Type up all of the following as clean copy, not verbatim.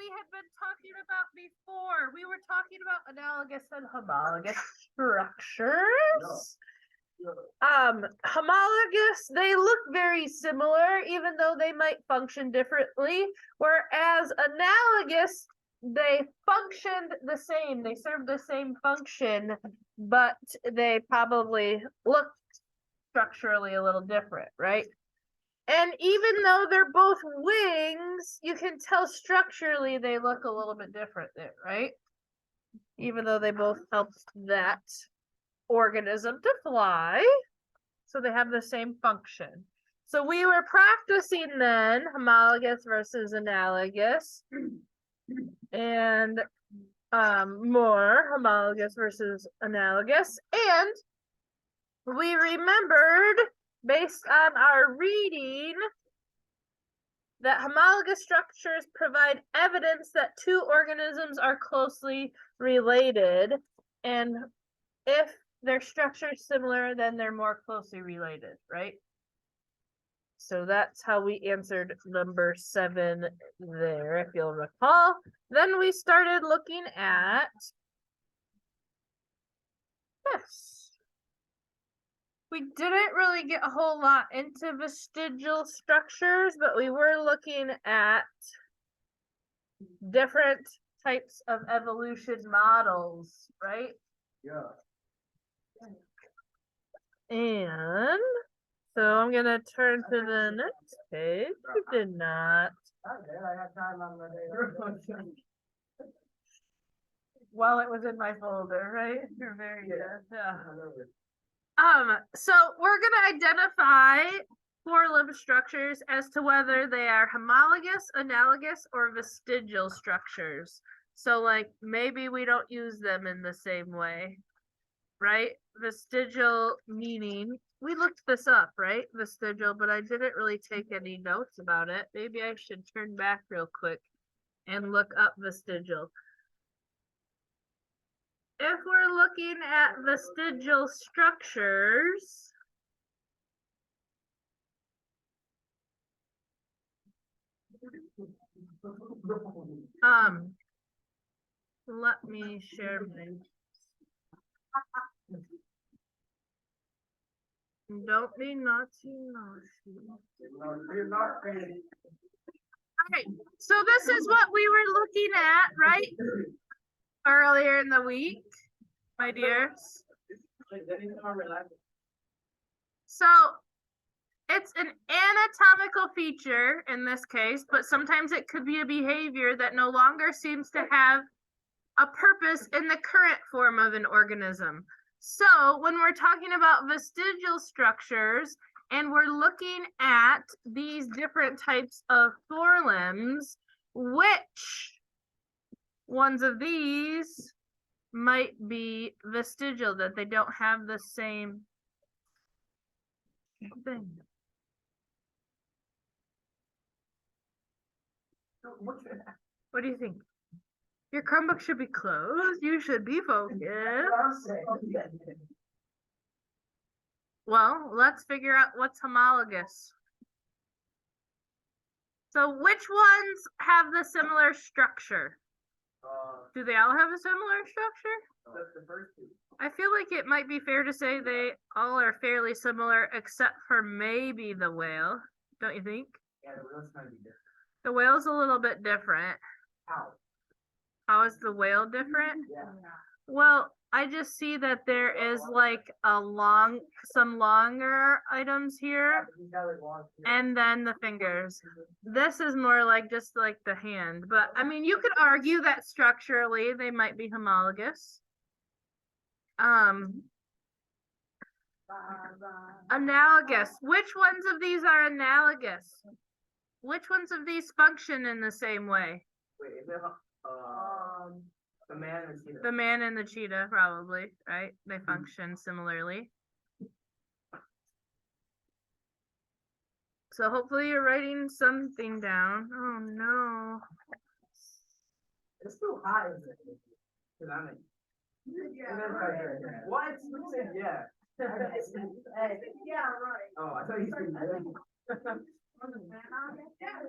we had been talking about before. We were talking about analogous and homologous structures. Homologous, they look very similar, even though they might function differently, whereas analogous, they functioned the same, they served the same function, but they probably look structurally a little different, right? And even though they're both wings, you can tell structurally they look a little bit different there, right? Even though they both help that organism to fly. So they have the same function. So we were practicing then homologous versus analogous and more homologous versus analogous. And we remembered, based on our reading, that homologous structures provide evidence that two organisms are closely related. And if their structure is similar, then they're more closely related, right? So that's how we answered number 7 there, if you'll recall. Then we started looking at this. We didn't really get a whole lot into vestigial structures, but we were looking at different types of evolution models, right? Yeah. And so I'm going to turn to the next page. You did not. I have time on my day. Well, it was in my folder, right? You're very good. Yeah. So we're going to identify four-limb structures as to whether they are homologous, analogous, or vestigial structures. So like maybe we don't use them in the same way, right? Vestigial meaning, we looked this up, right? Vestigial, but I didn't really take any notes about it. Maybe I should turn back real quick and look up vestigial. If we're looking at vestigial structures, let me share my. Don't be naughty, naughty. Okay, so this is what we were looking at, right? Earlier in the week, my dears. So it's an anatomical feature in this case, but sometimes it could be a behavior that no longer seems to have a purpose in the current form of an organism. So when we're talking about vestigial structures and we're looking at these different types of forelimbs, which ones of these might be vestigial, that they don't have the same thing? What do you think? Your Chromebook should be closed. You should be focused. Well, let's figure out what's homologous. So which ones have the similar structure? Do they all have a similar structure? The first two. I feel like it might be fair to say they all are fairly similar, except for maybe the whale. Don't you think? Yeah, the whale's kind of different. The whale's a little bit different. How? How is the whale different? Yeah. Well, I just see that there is like some longer items here, and then the fingers. This is more like just like the hand, but I mean, you could argue that structurally they might be homologous. Analogous. Which ones of these are analogous? Which ones of these function in the same way? Wait, is it the man and the cheetah? The man and the cheetah, probably, right? They function similarly. So hopefully you're writing something down. Oh no. It's too high, isn't it? Yeah. What? You said yeah. Yeah, right. Oh, I thought you said yeah.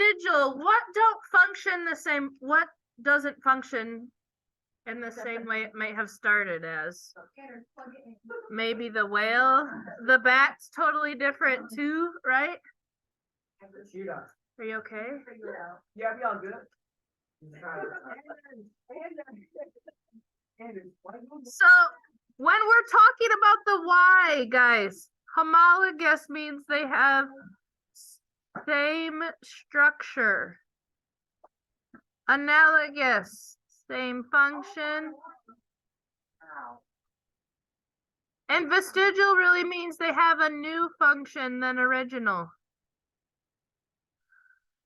vestigial. What don't function the same? What doesn't function in the same way it might have started as? Maybe the whale. The bat's totally different too, right? Are you okay? Yeah, be all good. So when we're talking about the Y, guys, homologous means they have same structure. Analogous, same function. And vestigial really means they have a new function than original.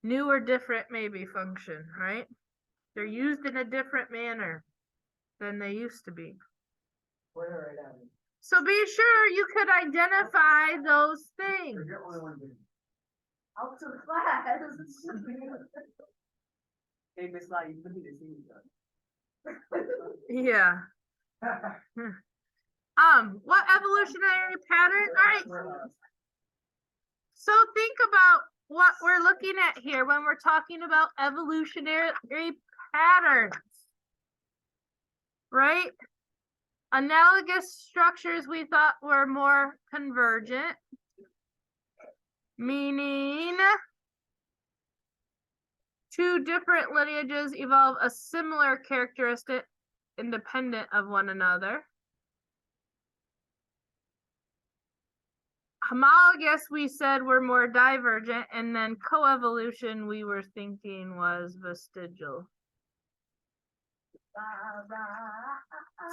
New or different maybe function, right? They're used in a different manner than they used to be. So be sure you could identify those things. Out to class. Hey, Miss Lai, you need to see Yeah. What evolutionary pattern? All right. So think about what we're looking at here when we're talking about evolutionary patterns, right? Analogous structures we thought were more convergent, meaning two different lineages evolve a similar characteristic independent of one another. Homologous, we said, were more divergent, and then coevolution, we were thinking was vestigial.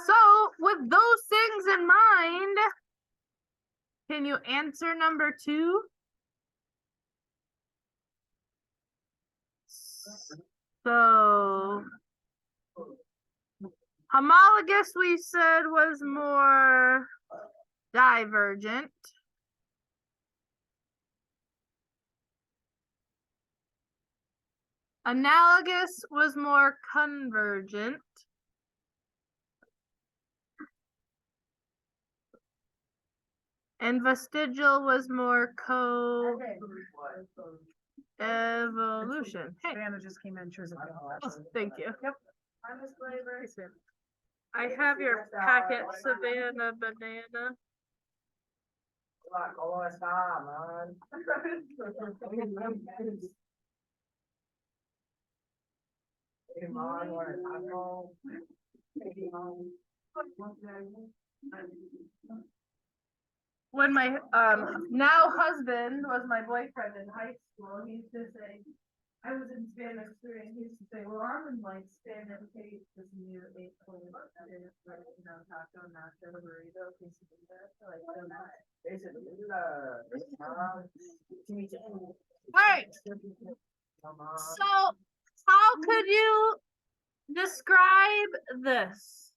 So, with those things in mind, can you answer number 2? So, homologous, we said, was more divergent. Analogous was more convergent. And vestigial was more coevolution. Hey, Savannah just came in. She was thank you. Yep. I have your packet, Savannah Banana. When my now husband was my boyfriend in high school, he used to say, I was in Spanish too, and he used to say, well, I'm in like Spanish hate this new 8 taco, nacho, burrito, quesadilla, like so nice. Alright. So how could you describe this?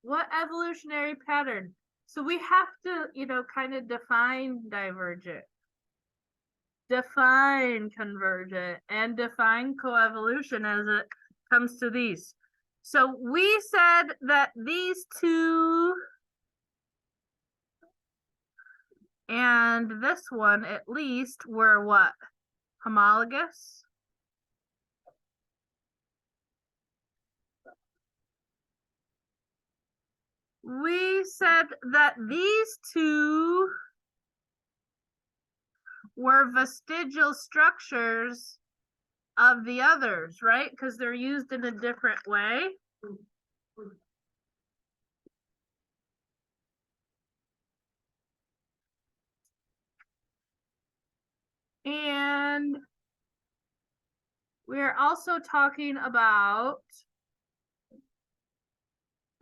What evolutionary pattern? So we have to, kind of define divergent, define convergent, and define coevolution as it comes to these. So we said that these two and this one at least were what? Homologous? We said that these two were vestigial structures of the others, right? Because they're used in a different way. And we're also talking about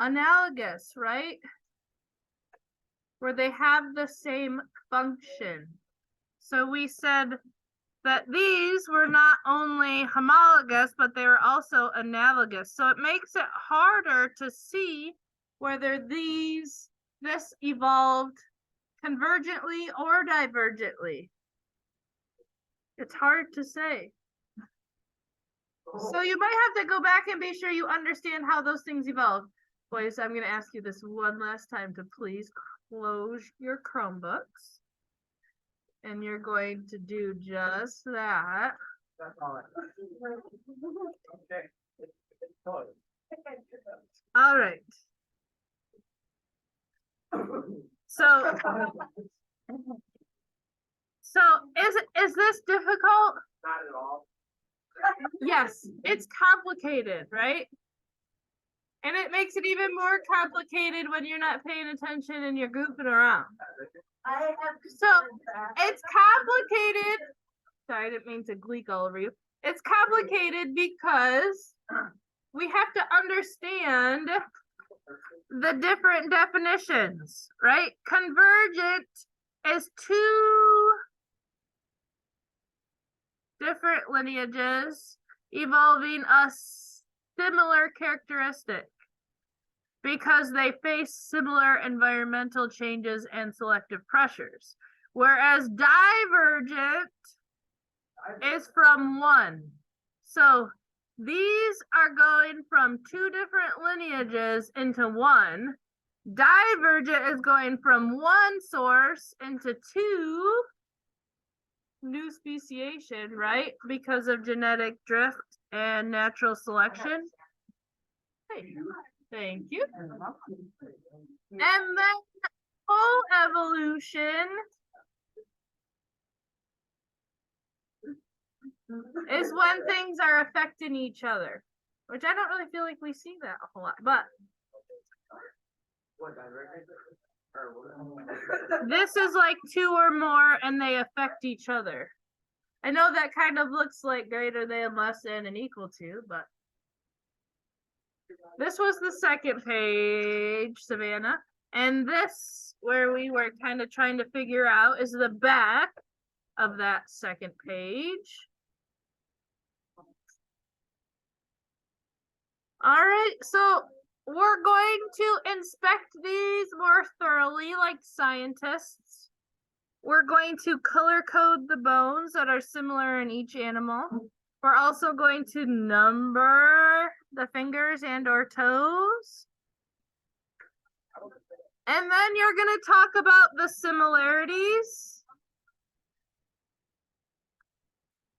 analogous, right? Where they have the same function. So we said that these were not only homologous, but they were also analogous. So it makes it harder to see whether this evolved convergently or divergently. It's hard to say. So you might have to go back and be sure you understand how those things evolve. Boys, I'm going to ask you this one last time to please close your Chromebooks. And you're going to do just that. That's all I. Okay. All right. So is this difficult? Not at all. Yes, it's complicated, right? And it makes it even more complicated when you're not paying attention and you're goofing around. So it's complicated. Sorry, I didn't mean to gleek all over you. It's complicated because we have to understand the different definitions, right? Convergent is two different lineages evolving a similar characteristic because they face similar environmental changes and selective pressures. Whereas divergent is from one. So these are going from two different lineages into one. Divergent is going from one source into two new speciation, right? Because of genetic drift and natural selection. Thank you. And then coevolution is when things are affecting each other, which I don't really feel like we see that a whole lot, but this is like two or more and they affect each other. I know that kind of looks like greater than, less than, and equal to, but this was the second page, Savannah. And this, where we were kind of trying to figure out, is the back of that second page. All right, so we're going to inspect these more thoroughly like scientists. We're going to color code the bones that are similar in each animal. We're also going to number the fingers and or toes. And then you're going to talk about the similarities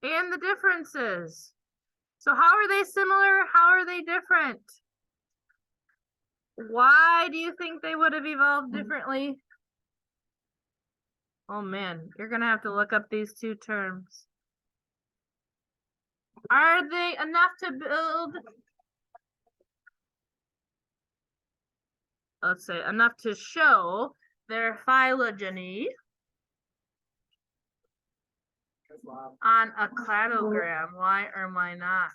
and the differences. So how are they similar? How are they different? Why do you think they would have evolved differently? Oh man, you're going to have to look up these two terms. Are they enough to build? Let's say enough to show their phylogeny on a cladogram? Why or why not?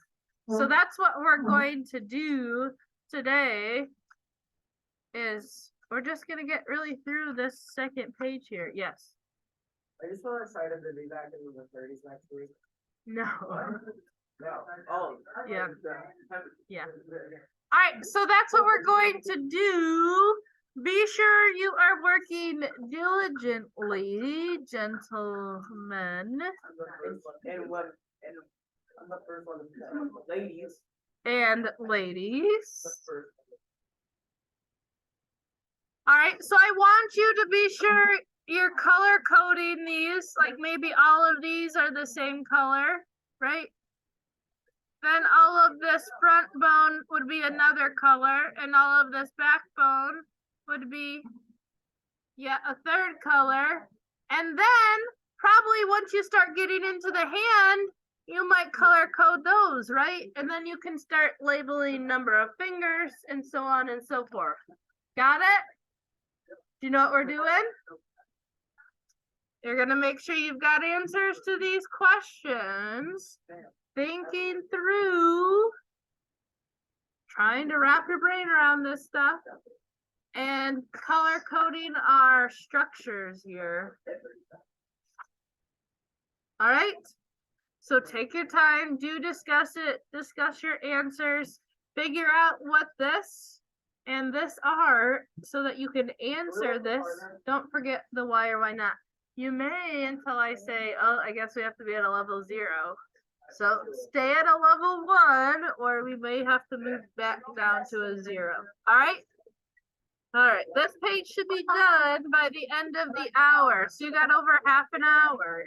So that's what we're going to do today. Is we're just gonna get really through this second page here. Yes. Are you so excited to be back in the 30s next week? No. No. Oh. Yeah. Yeah. All right, so that's what we're going to do. Be sure you are working diligently, gentlemen. And what? And I'm the first one. Ladies. And ladies. All right, so I want you to be sure you're color coding these, like maybe all of these are the same color, right? Then all of this front bone would be another color, and all of this backbone would be yet a third color. And then probably once you start getting into the hand, you might color code those, right? And then you can start labeling number of fingers and so on and so forth. Got it? Do you know what we're doing? You're going to make sure you've got answers to these questions. Thinking through, trying to wrap your brain around this stuff, and color coding our structures here. All right, so take your time, do discuss it, discuss your answers, figure out what this and this are so that you can answer this. Don't forget the why or why not. You may until I say, oh, I guess we have to be at a level 0. So stay at a level 1, or we may have to move back down to a 0. All right. All right, this page should be done by the end of the hour. So you got over half an hour.